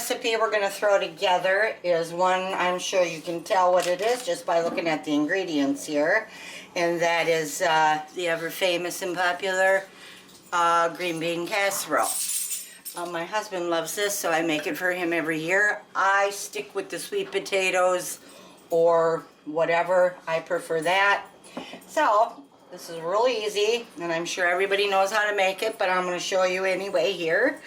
recipe we're going to throw together is one I'm sure you can tell what it is just by looking at the ingredients here. And that is the ever famous and popular green bean casserole. My husband loves this, so I make it for him every year. I stick with the sweet potatoes or whatever. I prefer that. So this is really easy, and I'm sure everybody knows how to make it, but I'm going to show you anyway here.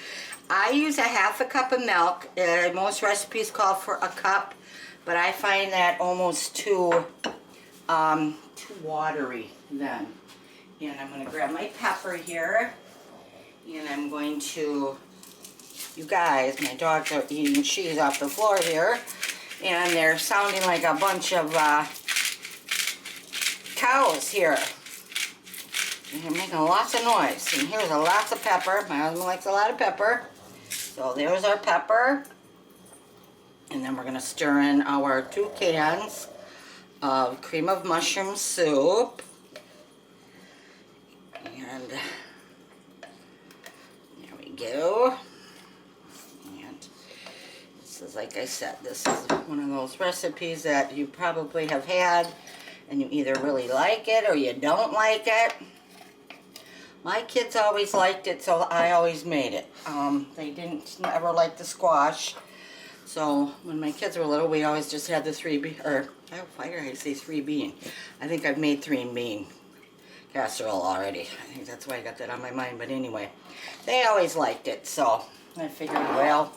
I use a half a cup of milk. Most recipes call for a cup, but I find that almost too watery then. And I'm going to grab my pepper here, and I'm going to, you guys, my dogs are eating cheese off the floor here, and they're sounding like a bunch of cows here. And they're making lots of noise. And here's lots of pepper. My husband likes a lot of pepper. So there's our pepper. And then we're going to stir in our 2 cans of cream of mushroom soup. And there we go. And this is, like I said, this is one of those recipes that you probably have had and you either really like it or you don't like it. My kids always liked it, so I always made it. They didn't ever like the squash. So when my kids were little, we always just had the 3-bean, or why did I say 3-bean? I think I've made 3-bean casserole already. I think that's why I got that on my mind. But anyway, they always liked it, so I figured, well,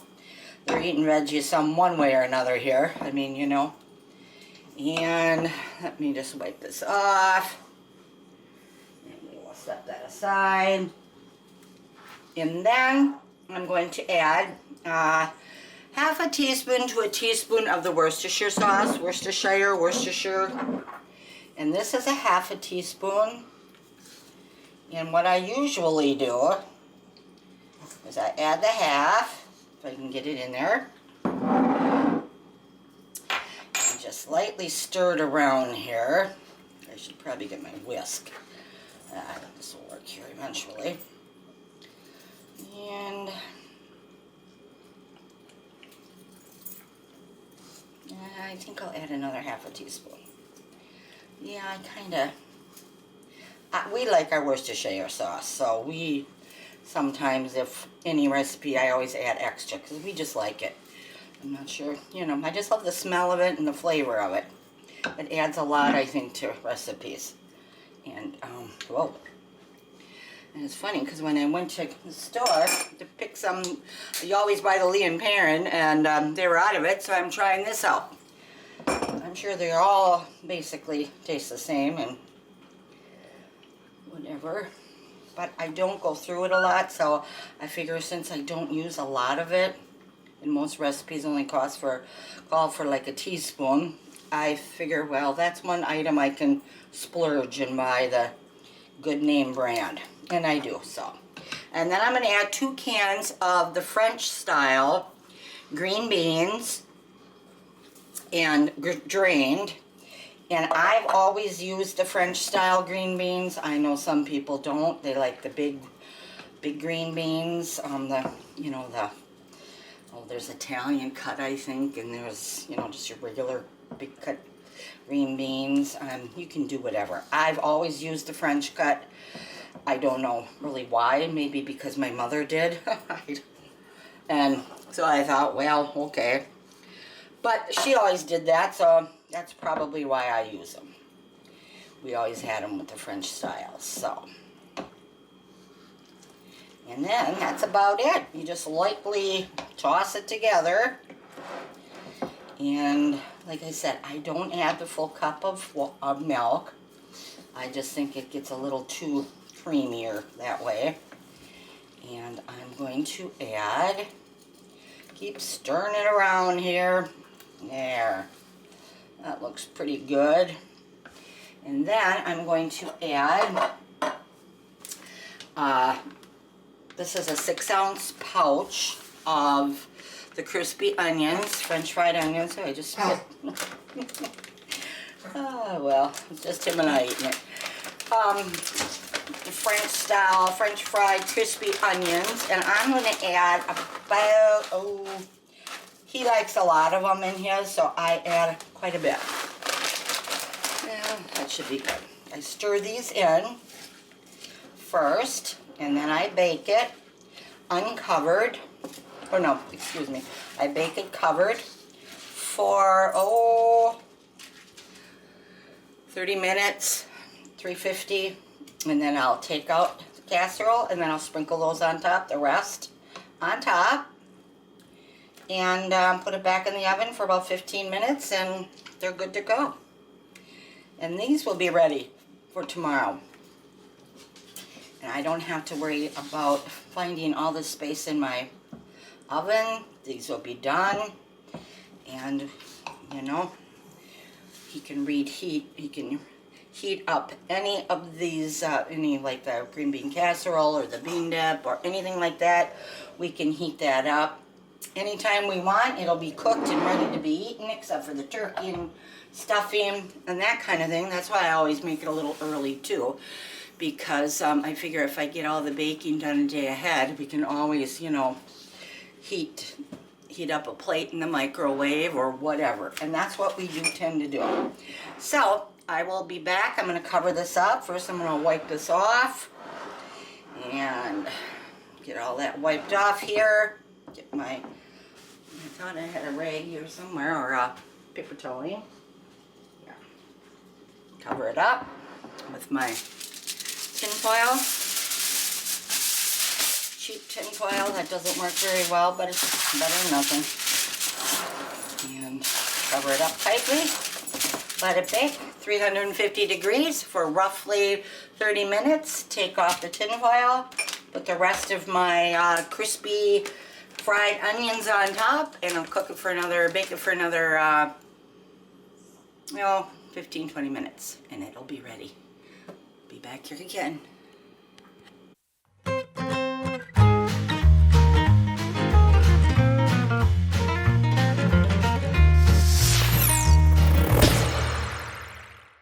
they're eating veggies some one way or another here. I mean, you know. And let me just wipe this off. And we will set that aside. And then I'm going to add half a teaspoon to a teaspoon of the Worcestershire sauce. Worcestershire. And this is a half a teaspoon. And what I usually do is I add the half, if I can get it in there. Just lightly stirred around here. I should probably get my whisk. This will work here eventually. And I think I'll add another half a teaspoon. Yeah, I kind of, we like our Worcestershire sauce, so we sometimes, if any recipe, I always add extra because we just like it. I'm not sure, you know, I just love the smell of it and the flavor of it. It adds a lot, I think, to recipes. And, whoa. And it's funny, because when I went to the store to pick some, you always buy the Lee & Perrin, and they were out of it, so I'm trying this out. I'm sure they all basically taste the same and whatever. But I don't go through it a lot, so I figure since I don't use a lot of it, and most recipes only call for like a teaspoon, I figure, well, that's one item I can splurge and buy the good name brand. And I do so. And then I'm going to add 2 cans of the French style green beans and drained. And I've always used the French style green beans. I know some people don't. They like the big green beans. There's Italian cut, I think, and there's, you know, just your regular big cut green beans. You can do whatever. I've always used the French cut. I don't know really why. Maybe because my mother did. And so I thought, well, okay. But she always did that, so that's probably why I use them. We always had them with the French style, so. And then that's about it. You just lightly toss it together. And like I said, I don't add the full cup of milk. I just think it gets a little too creamier that way. And I'm going to add, keep stirring it around here. There. That looks pretty good. And then I'm going to add this is a 6-ounce pouch of the crispy onions, French fried onions. So I just spit. Oh, well, it's just him and I eating it. The French style, French fried crispy onions. And I'm going to add about, He likes a lot of them in his, so I add quite a bit. And that should be good. I stir these in first, and then I bake it uncovered. Oh no, excuse me. I bake it covered for, 30 minutes, 350, and then I'll take out the casserole, and then I'll sprinkle those on top, the rest on top, and put it back in the oven for about 15 minutes, and they're good to go. And these will be ready for tomorrow. And I don't have to worry about finding all the space in my oven. These will be done. And, you know, he can heat up any of these, like the green bean casserole or the bean dip or anything like that. We can heat that up anytime we want. It'll be cooked and ready to be eaten, except for the turkey and stuffing and that kind of thing. That's why I always make it a little early too, because I figure if I get all the baking done a day ahead, we can always, you know, heat up a plate in the microwave or whatever. And that's what we do tend to do. So I will be back. I'm going to cover this up. First I'm going to wipe this off and get all that wiped off here. Get my, I thought I had a rag here somewhere, or a paper towel. Yeah. Cover it up with my tin foil. Cheap tin foil that doesn't work very well, but it's better than nothing. And cover it up tightly. Let it bake 350 degrees for roughly 30 minutes. Take off the tin foil. Put the rest of my crispy fried onions on top, and I'll bake it for another, 15-20 minutes, and it'll be ready. Be back here again.